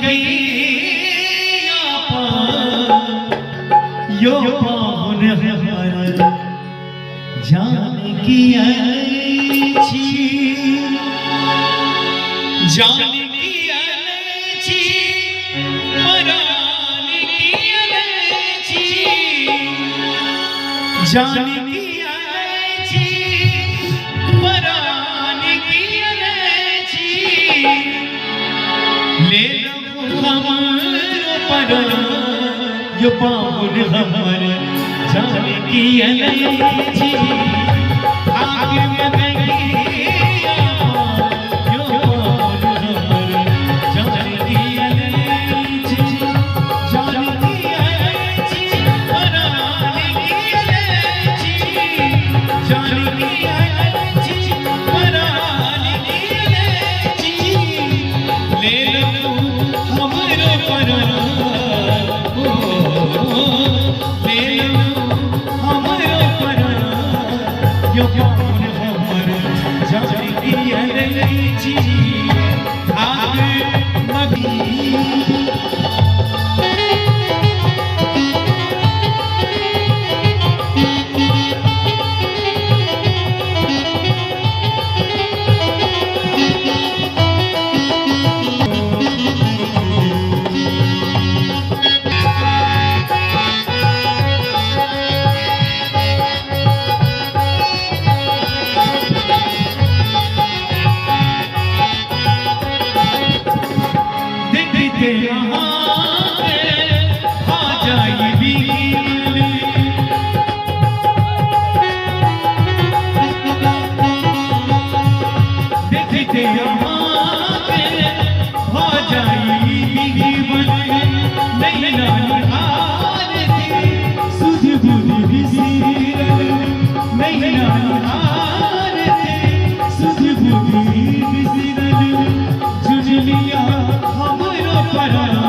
गई यो पावन हमार जान की अच्छी जान की अच्छी मरान की अच्छी जान की अच्छी मरान की अच्छी ले लो हमारो पर यो पावन हमार जान की अच्छी आगे में गई यो पावन हमार जान की अच्छी जान की अच्छी मरान की अच्छी जान की अच्छी मरान की अच्छी ले लो हमारो पर यो पावन हमार जान की अच्छी आगे मगी हमारो पर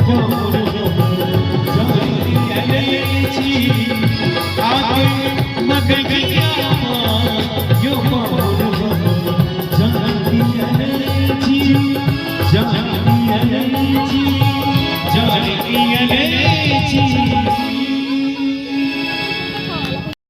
मोर जानियाची आगे मगगिया यो मोर जानियाची जानियाची जानियाची